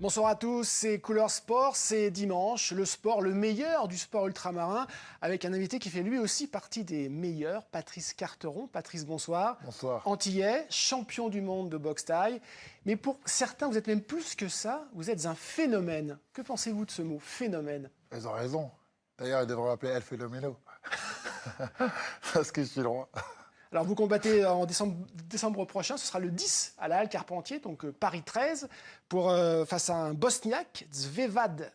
Bonsoir à tous, c'est Couleur Sport, c'est dimanche, le sport, le meilleur du sport ultramarin, avec un invité qui fait lui aussi partie des meilleurs, Patrice Carteron. Patrice, bonsoir. Bonsoir. Antillais, champion du monde de boxe thaï. Mais pour certains, vous êtes même plus que ça, vous êtes un phénomène. Que pensez-vous de ce mot, phénomène? Ils ont raison. D'ailleurs, ils devraient m'appeler El Phénoméno. Parce que je suis le roi. Alors vous combattez en décembre prochain, ce sera le 10 à la Halle Carpentier, donc Paris 13, face à un Bosniaque, Zvevad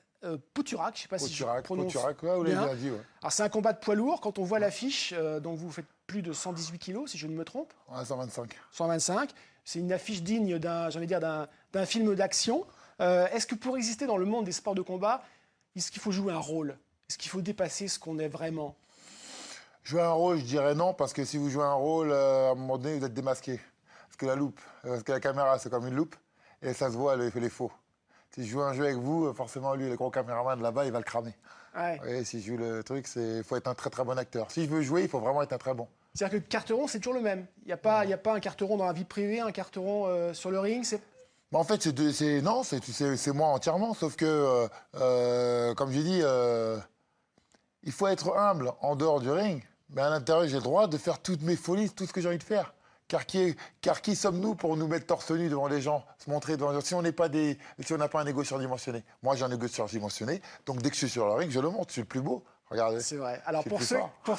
Poturak, je ne sais pas si je prononce Poturak, ouais, vous l'avez bien dit. Ouais. Alors c'est un combat de poids lourd, quand on voit l'affiche, donc vous faites plus de 118 kilos, si je ne me trompe. Ouais, 125. 125, c'est une affiche digne d'un film d'action. Est-ce que pour exister dans le monde des sports de combat, est-ce qu'il faut jouer un rôle? Est-ce qu'il faut dépasser ce qu'on est vraiment? Jouer un rôle, je dirais non, parce que si vous jouez un rôle, à un moment donné, vous êtes démasqué. Parce que la caméra, c'est comme une loupe, et ça se voit, elle fait les faux. Si je joue un jeu avec vous, forcément, lui, le gros caméraman là-bas, il va le cramer. Ouais. Et si je joue le truc, il faut être un très très bon acteur. Si je veux jouer, il faut vraiment être un très bon. C'est-à-dire que Carteron, c'est toujours le même. Il n'y a pas un Carteron dans la vie privée, un Carteron sur le ring. En fait, c'est moi entièrement, sauf que, comme j'ai dit, il faut être humble en dehors du ring, mais à l'intérieur, j'ai le droit de faire toutes mes folies, tout ce que j'ai envie de faire. Car qui sommes-nous pour nous mettre torse nu devant les gens, se montrer devant les gens, si on n'a pas un ego surdimensionné? Moi, j'ai un ego surdimensionné, donc dès que je suis sur le ring, je le montre, je suis le plus beau. Regardez. C'est vrai. Alors pour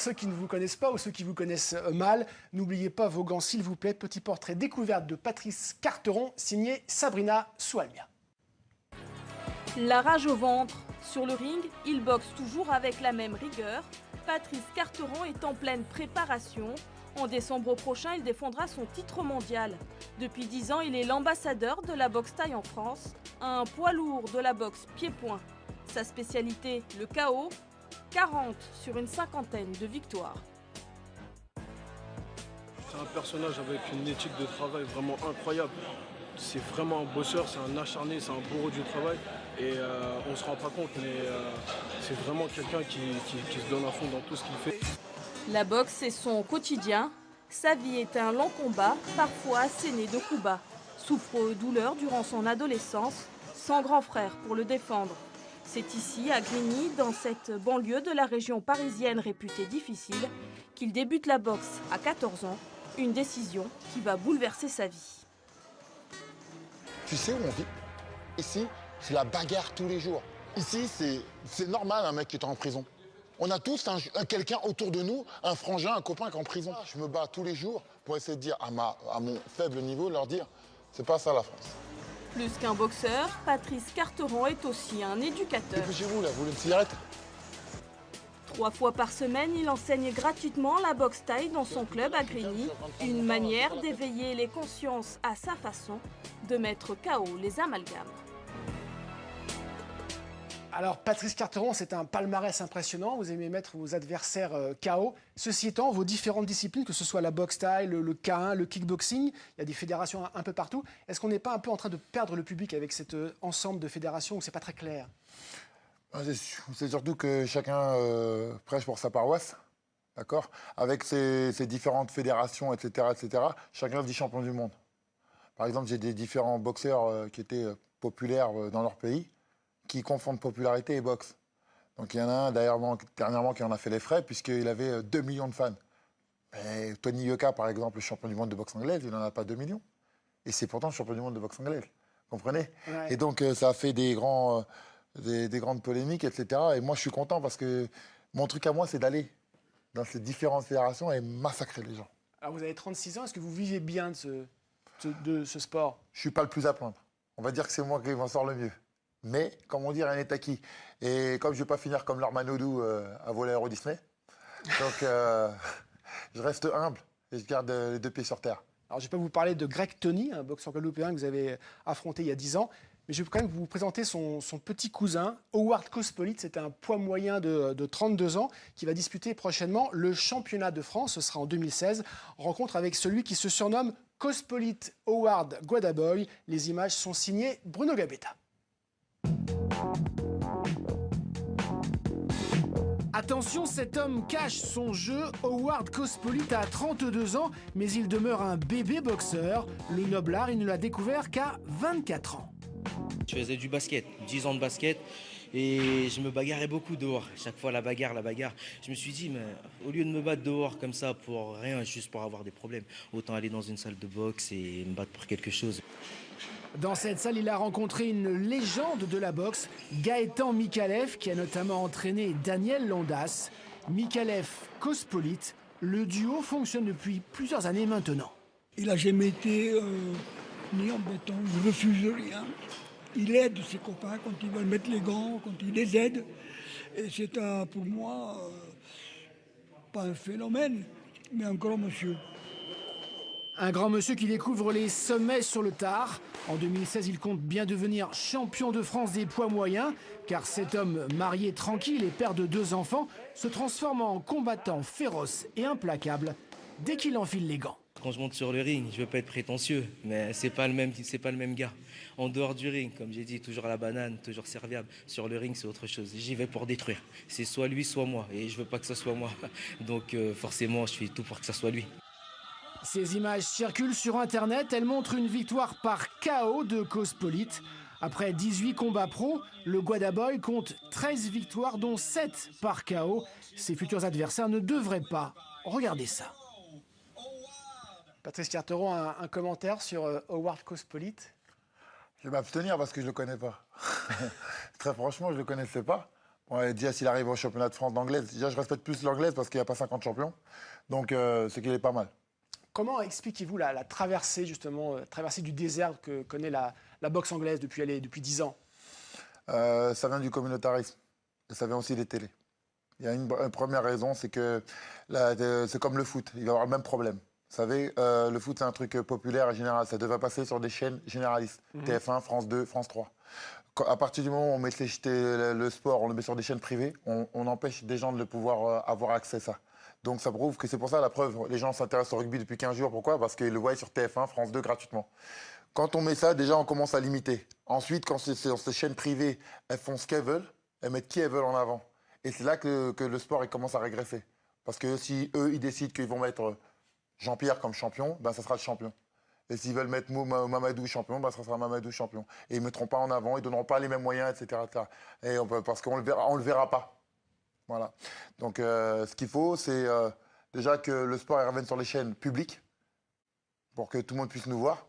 ceux qui ne vous connaissent pas ou ceux qui vous connaissent mal, n'oubliez pas vos gants, s'il vous plaît. Petit portrait découverte de Patrice Carteron, signé Sabrina Soualmia. La rage au ventre. Sur le ring, il boxe toujours avec la même rigueur. Patrice Carteron est en pleine préparation. En décembre prochain, il défendra son titre mondial. Depuis 10 ans, il est l'ambassadeur de la boxe thaï en France, un poids lourd de la boxe pied-point. Sa spécialité, le KO, 40 sur une cinquantaine de victoires. C'est un personnage avec une éthique de travail vraiment incroyable. C'est vraiment un bosseur, c'est un acharné, c'est un bourreau du travail. Et on ne se rend pas compte, mais c'est vraiment quelqu'un qui se donne à fond dans tout ce qu'il fait. La boxe, c'est son quotidien. Sa vie est un long combat, parfois asséné de coups bas. Souffre-douleur durant son adolescence, sans grand frère pour le défendre. C'est ici, à Grigny, dans cette banlieue de la région parisienne réputée difficile, qu'il débute la boxe à 14 ans. Une décision qui va bouleverser sa vie. Tu sais où on vit? Ici, c'est la bagarre tous les jours. Ici, c'est normal un mec qui est en prison. On a tous quelqu'un autour de nous, un frangin, un copain qui est en prison. Je me bats tous les jours pour essayer de dire à mon faible niveau, leur dire, c'est pas ça la France. Plus qu'un boxeur, Patrice Carteron est aussi un éducateur. Dépêchez-vous là, vous voulez une cigarette? 3 fois par semaine, il enseigne gratuitement la boxe thaï dans son club à Grigny. Une manière d'éveiller les consciences à sa façon, de mettre KO les amalgames. Alors Patrice Carteron, c'est un palmarès impressionnant. Vous aimez mettre vos adversaires KO. Ceci étant, vos différentes disciplines, que ce soit la boxe thaï, le K1, le kickboxing, il y a des fédérations un peu partout. Est-ce qu'on n'est pas un peu en train de perdre le public avec cet ensemble de fédérations où c'est pas très clair? C'est surtout que chacun prêche pour sa paroisse, d'accord? Avec ses différentes fédérations, etc., chacun se dit champion du monde. Par exemple, j'ai des différents boxeurs qui étaient populaires dans leur pays, qui confondent popularité et boxe. Donc il y en a un, dernièrement, qui en a fait les frais, puisqu'il avait 2 millions de fans. Et Tony Yoka, par exemple, le champion du monde de boxe anglaise, il n'en a pas 2 millions. Et c'est pourtant le champion du monde de boxe anglaise. Vous comprenez? Ouais. Et donc ça a fait des grandes polémiques, etc. Et moi, je suis content parce que mon truc à moi, c'est d'aller dans ces différentes fédérations et massacrer les gens. Alors vous avez 36 ans, est-ce que vous vivez bien de ce sport? Je ne suis pas le plus à plaindre. On va dire que c'est moi qui m'en sors le mieux. Mais, comme on dit, rien n'est acquis. Et comme je ne vais pas finir comme Lord Manodou à voler à Euro Disney, donc je reste humble et je garde les 2 pieds sur terre. Alors je ne vais pas vous parler de Greg Tony, un boxeur guadeloupéen que vous avez affronté il y a 10 ans, mais je vais quand même vous présenter son petit cousin, Howard Cospolite. C'est un poids moyen de 32 ans qui va disputer prochainement le championnat de France. Ce sera en 2016. Rencontre avec celui qui se surnomme Cospolite Howard Guadaboy. Les images sont signées Bruno Gabetta. Attention, cet homme cache son jeu. Howard Cospolite a 32 ans, mais il demeure un bébé boxeur. Le noblard, il ne l'a découvert qu'à 24 ans. Je faisais du basket, 10 ans de basket. Et je me bagarrais beaucoup dehors. Chaque fois, la bagarre, la bagarre. Je me suis dit, mais au lieu de me battre dehors comme ça pour rien, juste pour avoir des problèmes, autant aller dans une salle de boxe et me battre pour quelque chose. Dans cette salle, il a rencontré une légende de la boxe, Gaëtan Mikalev, qui a notamment entraîné Daniel Londas. Mikalev-Kospolite, le duo fonctionne depuis plusieurs années maintenant. Il n'a jamais été ni embêtant, il ne refuse rien. Il aide ses copains quand ils veulent mettre les gants, quand il les aide. Et c'est pour moi, pas un phénomène, mais un grand monsieur. Un grand monsieur qui découvre les sommets sur le tard. En 2016, il compte bien devenir champion de France des poids moyens, car cet homme marié tranquille et père de 2 enfants se transforme en combattant féroce et implacable dès qu'il enfile les gants. Quand je monte sur le ring, je veux pas être prétentieux, mais c'est pas le même gars. En dehors du ring, comme j'ai dit, toujours à la banane, toujours serviable. Sur le ring, c'est autre chose. J'y vais pour détruire. C'est soit lui, soit moi. Et je veux pas que ce soit moi. Donc forcément, je fais tout pour que ce soit lui. Ces images circulent sur Internet. Elles montrent une victoire par KO de Kospolite. Après 18 combats pro, le Guadaboy compte 13 victoires, dont 7 par KO. Ses futurs adversaires ne devraient pas regarder ça. Patrice Carteron, un commentaire sur Howard Kospolite? Je vais m'abstenir parce que je ne le connais pas. Très franchement, je ne le connaissais pas. Bon, déjà, s'il arrive au championnat de France d'anglaise, déjà, je respecte plus l'anglaise parce qu'il n'y a pas 50 champions. Donc, c'est qu'il est pas mal. Comment expliquez-vous la traversée, justement, traversée du désert que connaît la boxe anglaise depuis 10 ans? Ça vient du communautarisme. Et ça vient aussi des télés. Il y a une première raison, c'est que c'est comme le foot. Il va y avoir le même problème. Vous savez, le foot, c'est un truc populaire et général. Ça devrait passer sur des chaînes généralistes. TF1, France 2, France 3. À partir du moment où on met le sport, on le met sur des chaînes privées, on empêche des gens de pouvoir avoir accès à ça. Donc ça prouve que c'est pour ça, la preuve, les gens s'intéressent au rugby depuis 15 jours. Pourquoi? Parce qu'ils le voient sur TF1, France 2 gratuitement. Quand on met ça, déjà, on commence à limiter. Ensuite, quand c'est sur ces chaînes privées, elles font ce qu'elles veulent, elles mettent qui elles veulent en avant. Et c'est là que le sport il commence à régresser. Parce que si eux, ils décident qu'ils vont mettre Jean-Pierre comme champion, ben ça sera le champion. Et s'ils veulent mettre Mamadou champion, ben ça sera Mamadou champion. Et ils ne mettront pas en avant, ils ne donneront pas les mêmes moyens, etc. Parce qu'on le verra pas. Voilà. Donc ce qu'il faut, c'est déjà que le sport revienne sur les chaînes publiques pour que tout le monde puisse nous voir.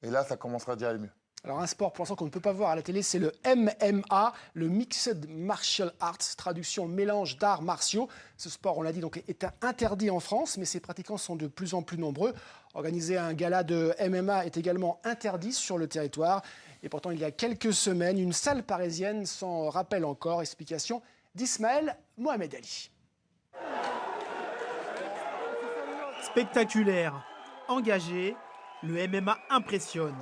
Et là, ça commencera déjà à aller mieux. Alors un sport pour l'instant qu'on ne peut pas voir à la télé, c'est le MMA, le Mixed Martial Arts, traduction mélange d'arts martiaux. Ce sport, on l'a dit, donc, est interdit en France, mais ses pratiquants sont de plus en plus nombreux. Organiser un gala de MMA est également interdit sur le territoire. Et pourtant, il y a quelques semaines, une salle parisienne s'en rappelle encore. Explication d'Ismaël Mohamed Ali. Spectaculaire, engagé, le MMA impressionne.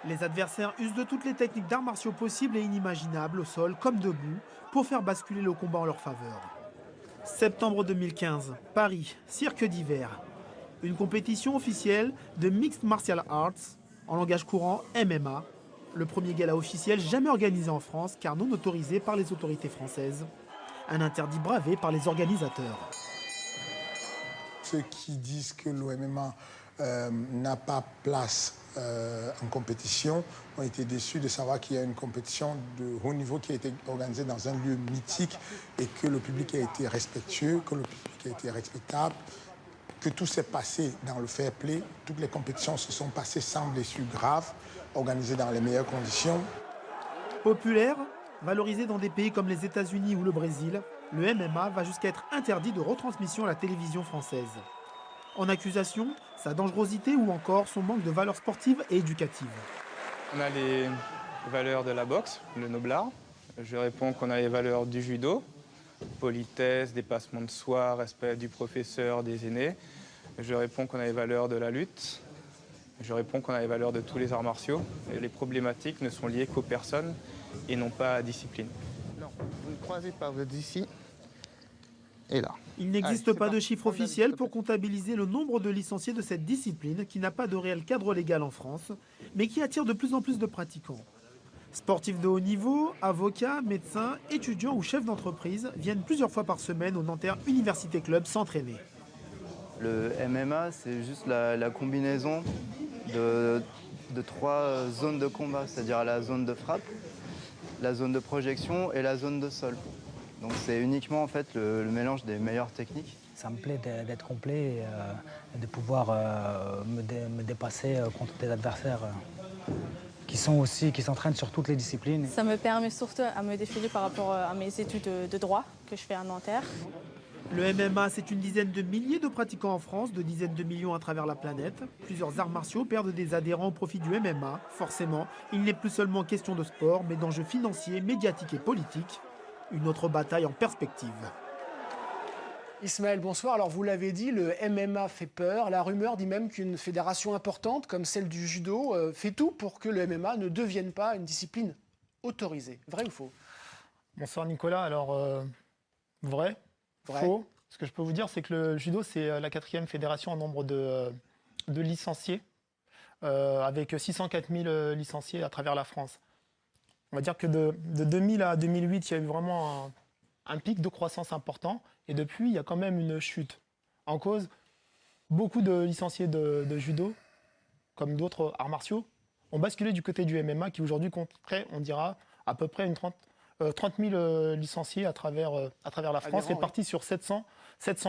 Les adversaires usent de toutes les techniques d'arts martiaux possibles et inimaginables au sol comme debout pour faire basculer le combat en leur faveur. Septembre 2015, Paris, cirque d'hiver. Une compétition officielle de Mixed Martial Arts, en langage courant MMA. Le premier gala officiel jamais organisé en France car non autorisé par les autorités françaises. Un interdit bravé par les organisateurs. Ceux qui disent que le MMA n'a pas place en compétition ont été déçus de savoir qu'il y a une compétition de haut niveau qui a été organisée dans un lieu mythique et que le public a été respectueux, que le public a été respectable, que tout s'est passé dans le fair play. Toutes les compétitions se sont passées sans blessures graves, organisées dans les meilleures conditions. Populaire, valorisé dans des pays comme les États-Unis ou le Brésil, le MMA va jusqu'à être interdit de retransmission à la télévision française. En accusation, sa dangerosité ou encore son manque de valeurs sportives et éducatives. On a les valeurs de la boxe, le noblard. Je réponds qu'on a les valeurs du judo, politesse, dépassement de soi, respect du professeur, des aînés. Je réponds qu'on a les valeurs de la lutte. Je réponds qu'on a les valeurs de tous les arts martiaux. Et les problématiques ne sont liées qu'aux personnes et non pas à la discipline. Non, vous ne croisez pas, vous êtes ici et là. Il n'existe pas de chiffre officiel pour comptabiliser le nombre de licenciés de cette discipline qui n'a pas de réel cadre légal en France, mais qui attire de plus en plus de pratiquants. Sportifs de haut niveau, avocats, médecins, étudiants ou chefs d'entreprise viennent plusieurs fois par semaine au Nanterre Université Club s'entraîner. Le MMA, c'est juste la combinaison de 3 zones de combat, c'est-à-dire la zone de frappe, la zone de projection et la zone de sol. Donc c'est uniquement en fait le mélange des meilleures techniques. Ça me plaît d'être complet et de pouvoir me dépasser contre des adversaires qui s'entraînent sur toutes les disciplines. Ça me permet surtout à me défiler par rapport à mes études de droit que je fais à Nanterre. Le MMA, c'est une dizaine de milliers de pratiquants en France, de dizaines de millions à travers la planète. Plusieurs arts martiaux perdent des adhérents au profit du MMA. Forcément, il n'est plus seulement question de sport, mais d'enjeux financiers, médiatiques et politiques. Une autre bataille en perspective. Ismaël, bonsoir. Alors vous l'avez dit, le MMA fait peur. La rumeur dit même qu'une fédération importante comme celle du judo fait tout pour que le MMA ne devienne pas une discipline autorisée. Vrai ou faux? Bonsoir Nicolas. Alors, vrai. Faux. Ce que je peux vous dire, c'est que le judo, c'est la 4e fédération en nombre de licenciés, avec 604 000 licenciés à travers la France. On va dire que de 2000 à 2008, il y a eu vraiment un pic de croissance important. Et depuis, il y a quand même une chute. En cause, beaucoup de licenciés de judo, comme d'autres arts martiaux, ont basculé du côté du MMA, qui aujourd'hui compterait, on dira, à peu près 30 000 licenciés à travers la France. C'est parti sur 700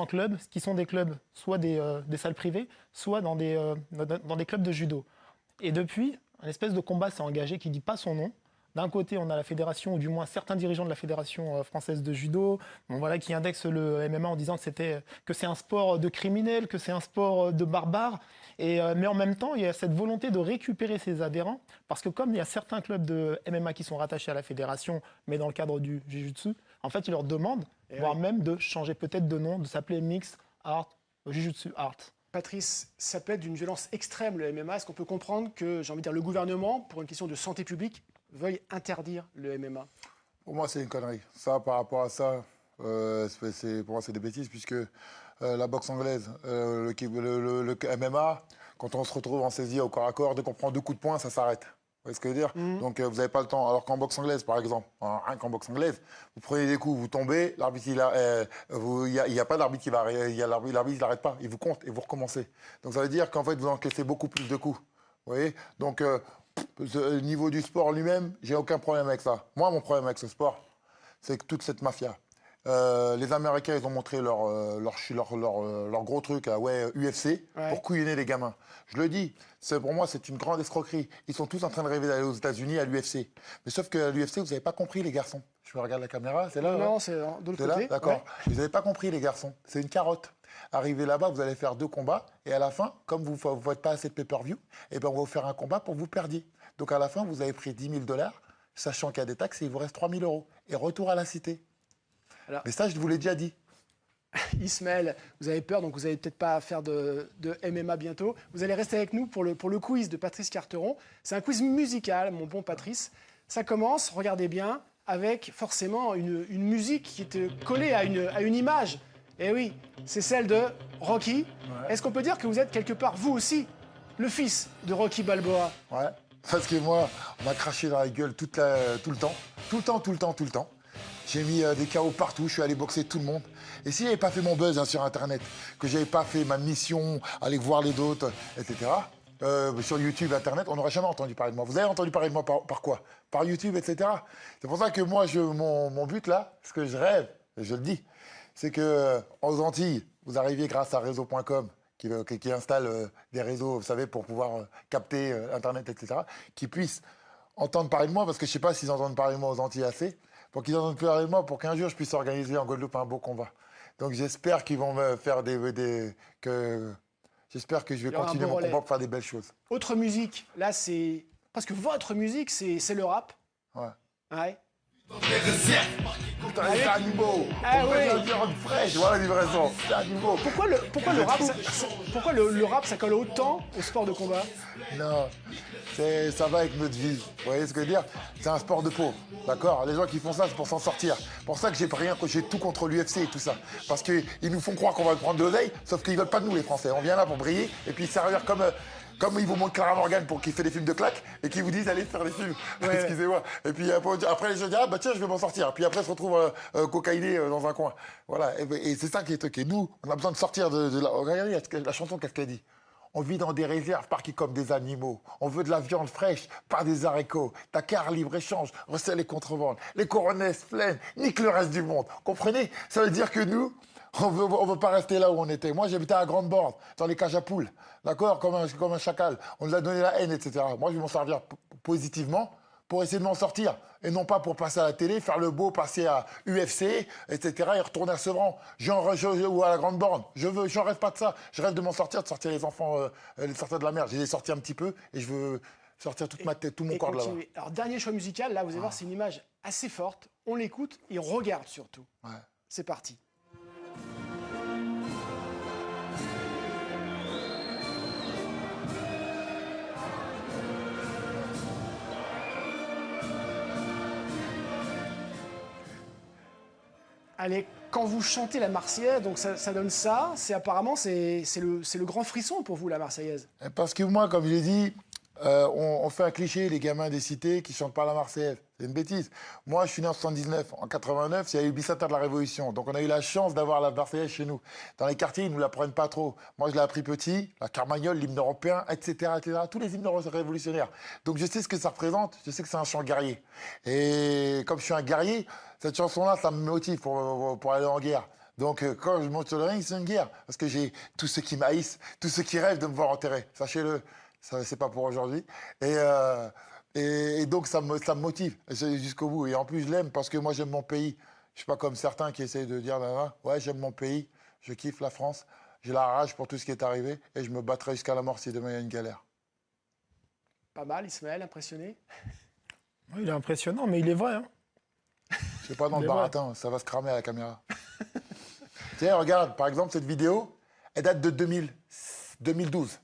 clubs, qui sont des clubs, soit des salles privées, soit dans des clubs de judo. Et depuis, un espèce de combat s'est engagé qui ne dit pas son nom. D'un côté, on a la fédération, ou du moins certains dirigeants de la fédération française de judo, qui indexent le MMA en disant que c'est un sport de criminels, que c'est un sport de barbares. Mais en même temps, il y a cette volonté de récupérer ses adhérents, parce que comme il y a certains clubs de MMA qui sont rattachés à la fédération, mais dans le cadre du Jiu-Jitsu, en fait, ils leur demandent, voire même de changer peut-être de nom, de s'appeler Mixed Art, Jiu-Jitsu Art. Patrice, ça peut être d'une violence extrême, le MMA. Est-ce qu'on peut comprendre que, j'ai envie de dire, le gouvernement, pour une question de santé publique, veuille interdire le MMA? Pour moi, c'est une connerie. Ça, par rapport à ça, pour moi, c'est des bêtises, puisque la boxe anglaise, le MMA, quand on se retrouve en saisie au corps à corps, dès qu'on prend 2 coups de poing, ça s'arrête. Vous voyez ce que je veux dire? Donc, vous n'avez pas le temps. Alors qu'en boxe anglaise, par exemple, rien qu'en boxe anglaise, vous prenez des coups, vous tombez, l'arbitre, il n'y a pas d'arbitre qui va l'arbitre, il n'arrête pas. Il vous compte et vous recommencez. Donc, ça veut dire qu'en fait, vous encaissez beaucoup plus de coups. Vous voyez? Donc, au niveau du sport lui-même, j'ai aucun problème avec ça. Moi, mon problème avec ce sport, c'est que toute cette mafia. Les Américains, ils ont montré leur gros truc à UFC pour couillonner les gamins. Je le dis, pour moi, c'est une grande escroquerie. Ils sont tous en train de rêver d'aller aux États-Unis à l'UFC. Mais sauf que à l'UFC, vous n'avez pas compris, les garçons. Je regarde la caméra, c'est là? Non, c'est de l'autre côté. D'accord. Ouais. Vous n'avez pas compris, les garçons. C'est une carotte. Arrivez là-bas, vous allez faire 2 combats. Et à la fin, comme vous ne faites pas assez de pay-per-view, on va vous faire un combat pour que vous perdiez. Donc à la fin, vous avez pris 10 000 $, sachant qu'il y a des taxes et il vous reste 3 000 €. Et retour à la cité. Alors, mais ça, je vous l'ai déjà dit. Ismaël, vous avez peur, donc vous n'allez peut-être pas faire de MMA bientôt. Vous allez rester avec nous pour le quiz de Patrice Carteron. C'est un quiz musical, mon bon Patrice. Ça commence, regardez bien, avec forcément une musique qui est collée à une image. Et oui, c'est celle de Rocky. Ouais. Est-ce qu'on peut dire que vous êtes quelque part, vous aussi, le fils de Rocky Balboa? Ouais, parce que moi, on m'a craché dans la gueule tout le temps. J'ai mis des KO partout, je suis allé boxer tout le monde. Et si j'avais pas fait mon buzz sur Internet, que j'avais pas fait ma mission, aller voir les autres, etc., sur YouTube, Internet, on n'aurait jamais entendu parler de moi. Vous avez entendu parler de moi par quoi? Par YouTube, etc. C'est pour ça que moi, mon but là, ce que je rêve, et je le dis, c'est qu'aux Antilles, vous arriviez grâce à réseau.com, qui installe des réseaux, vous savez, pour pouvoir capter Internet, etc., qui puissent entendre parler de moi, parce que je ne sais pas s'ils entendent parler de moi aux Antilles assez, pour qu'ils entendent parler de moi, pour qu'un jour je puisse organiser en Guadeloupe un beau combat. Donc j'espère qu'ils vont me faire j'espère que je vais continuer mon combat pour faire des belles choses. Autre musique, là c'est... Parce que votre musique, c'est le rap. Ouais. Ouais. Putain, c'est animaux. Ah oui. Fraîche, voilà la livraison. C'est animaux. Pourquoi le rap, ça colle autant au sport de combat? Non, ça va avec notre vie. Vous voyez ce que je veux dire? C'est un sport de pauvre, d'accord? Les gens qui font ça, c'est pour s'en sortir. C'est pour ça que j'ai tout contre l'UFC et tout ça. Parce qu'ils nous font croire qu'on va prendre de l'oseille, sauf qu'ils veulent pas de nous, les Français. On vient là pour briller et puis servir comme ils vous montrent Clara Morgan pour qu'il fait des films de claques et qu'ils vous disent allez faire des films. Ouais. Excusez-moi. Et puis après les gens disent tiens, je vais m'en sortir. Puis après, ils se retrouvent cocaïnés dans un coin. Voilà. Et c'est ça qui est truc. Et nous, on a besoin de sortir de la... Regardez la chanson, qu'est-ce qu'elle dit? On vit dans des réserves parquées comme des animaux. On veut de la viande fraîche, pas des haricots. Dakar, libre-échange, recèle les contrebandes. Les coronets se plaignent, nique le reste du monde. Comprenez? Ça veut dire que nous, on veut pas rester là où on était. Moi, j'habitais à Grande Borne, dans les cages à poules. D'accord? Comme un chacal. On nous a donné la haine, etc. Moi, je vais m'en servir positivement pour essayer de m'en sortir. Et non pas pour passer à la télé, faire le beau, passer à UFC, etc. et retourner à Sevran. Ou à la Grande Borne. J'en rêve pas de ça. Je rêve de m'en sortir, de sortir les enfants, les sortir de la mer. Je les ai sortis un petit peu et je veux sortir toute ma tête, tout mon corps de là-bas. Alors, dernier choix musical, là, vous allez voir, c'est une image assez forte. On l'écoute et on regarde surtout. Ouais. C'est parti. Allez, quand vous chantez la Marseillaise, donc ça donne ça. Apparemment, c'est le grand frisson pour vous, la Marseillaise. Parce que moi, comme je l'ai dit, on fait un cliché, les gamins des cités qui chantent pas la Marseillaise. C'est une bêtise. Moi, je suis né en 79. En 89, il y a eu le bicentenaire de la Révolution. Donc, on a eu la chance d'avoir la Marseillaise chez nous. Dans les quartiers, ils ne nous l'apprennent pas trop. Moi, je l'ai appris petit, la Carmagnole, l'hymne européen, etc., etc. Tous les hymnes révolutionnaires. Donc, je sais ce que ça représente. Je sais que c'est un chant guerrier. Et comme je suis un guerrier, cette chanson-là, ça me motive pour aller en guerre. Donc, quand je monte sur le ring, c'est une guerre. Parce que j'ai tous ceux qui m'haïssent, tous ceux qui rêvent de me voir enterré. Sachez-le, c'est pas pour aujourd'hui. Et donc, ça me motive jusqu'au bout. Et en plus, je l'aime parce que moi, j'aime mon pays. Je suis pas comme certains qui essayent de dire, ouais, j'aime mon pays, je kiffe la France, j'ai la rage pour tout ce qui est arrivé et je me battrai jusqu'à la mort si demain il y a une galère. Pas mal, Ismaël, impressionné? Il est impressionnant, mais il est vrai. Hein. C'est pas dans le baratin, ça va se cramer à la caméra. Tu sais, regarde, par exemple, cette vidéo, elle date de 2012.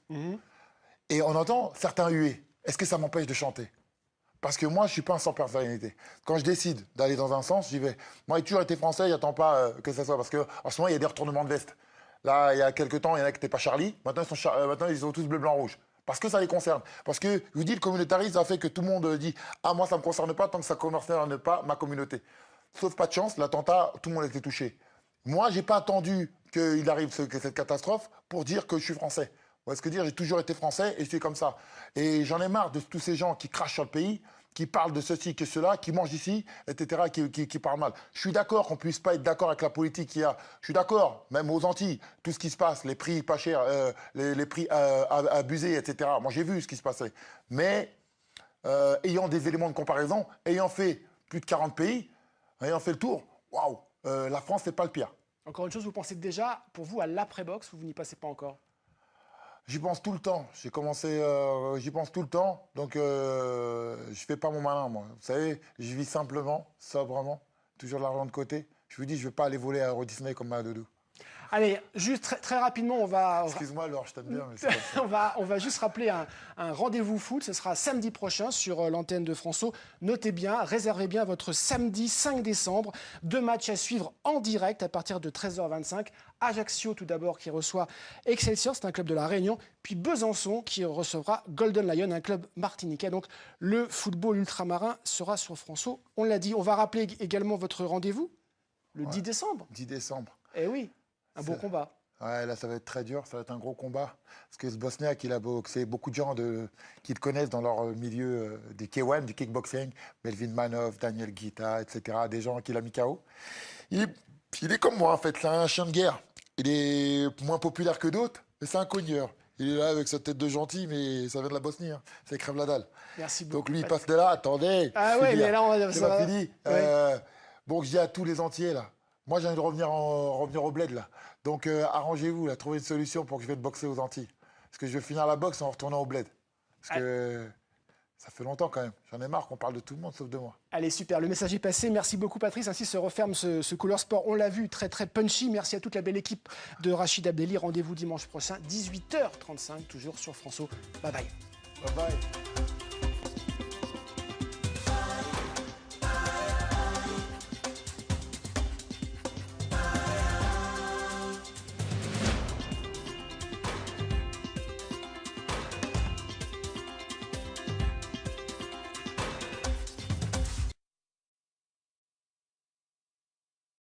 Et on entend certains huer. Est-ce que ça m'empêche de chanter? Parce que moi, je ne suis pas un sans personnalité. Quand je décide d'aller dans un sens, j'y vais. Moi, j'ai toujours été français, je n'attends pas que ça soit. Parce qu'en ce moment, il y a des retournements de veste. Là, il y a quelques temps, il y en a qui n'étaient pas Charlie. Maintenant, ils sont tous bleu, blanc, rouge. Parce que ça les concerne. Parce que, je vous dis, le communautarisme a fait que tout le monde dit « Ah, moi, ça ne me concerne pas tant que ça ne concerne pas ma communauté. » Sauf pas de chance, l'attentat, tout le monde était touché. Moi, je n'ai pas attendu qu'il arrive cette catastrophe pour dire que je suis français. Vous voyez ce que je veux dire? J'ai toujours été français et je suis comme ça. Et j'en ai marre de tous ces gens qui crachent sur le pays, qui parlent de ceci, que cela, qui mangent ici, etc., qui parlent mal. Je suis d'accord qu'on ne puisse pas être d'accord avec la politique qu'il y a. Je suis d'accord, même aux Antilles, tout ce qui se passe, les prix pas chers, les prix abusés, etc. Moi, j'ai vu ce qui se passait. Mais ayant des éléments de comparaison, ayant fait plus de 40 pays, ayant fait le tour, waouh, la France, c'est pas le pire. Encore une chose, vous pensez déjà, pour vous, à l'après-boxe, ou vous n'y passez pas encore? J'y pense tout le temps. J'ai commencé, j'y pense tout le temps. Donc, je fais pas mon malin, moi. Vous savez, je vis simplement, sobrement, toujours de l'argent de côté. Je vous dis, je ne veux pas aller voler à Euro Disney comme ma doudou. Allez, juste très rapidement, on va... Excuse-moi, Laure, je t'aime bien, mais c'est comme ça. on va juste rappeler un rendez-vous foot. Ce sera samedi prochain sur l'antenne de François. Notez bien, réservez bien votre samedi 5 décembre. 2 matchs à suivre en direct à partir de 13h25. Ajaccio, tout d'abord, qui reçoit Excelsior, c'est un club de la Réunion. Puis Besançon, qui recevra Golden Lion, un club martiniquais. Donc, le football ultramarin sera sur François. On l'a dit. On va rappeler également votre rendez-vous, le 10 décembre. 10 décembre. Eh oui. Un beau combat. Ouais, là, ça va être très dur, ça va être un gros combat. Parce que ce Bosniaque, il a boxé beaucoup de gens qui le connaissent dans leur milieu du K1, du kickboxing. Melvin Manov, Daniel Guita, etc. Des gens qu'il a mis KO. Il est comme moi, en fait. C'est un chien de guerre. Il est moins populaire que d'autres, mais c'est un cogneur. Il est là avec sa tête de gentil, mais ça vient de la Bosnie. Hein. Ça crève la dalle. Merci beaucoup. Donc lui, il passe de là. Attendez. Ah ouais, mais là, on va... C'est pas fini. Ouais. Bon, je dis à tous les entiers, là. Moi, j'ai envie de revenir au bled, là. Donc, arrangez-vous, là. Trouvez une solution pour que je vienne boxer aux Antilles. Parce que je vais finir la boxe en retournant au bled. Parce que ça fait longtemps, quand même. J'en ai marre qu'on parle de tout le monde, sauf de moi. Allez, super. Le message est passé. Merci beaucoup, Patrice. Ainsi se referme ce Couleur Sport. On l'a vu, très, très punchy. Merci à toute la belle équipe de Rachid Abdelli. Rendez-vous dimanche prochain, 18h35, toujours sur François. Bye bye. Bye bye.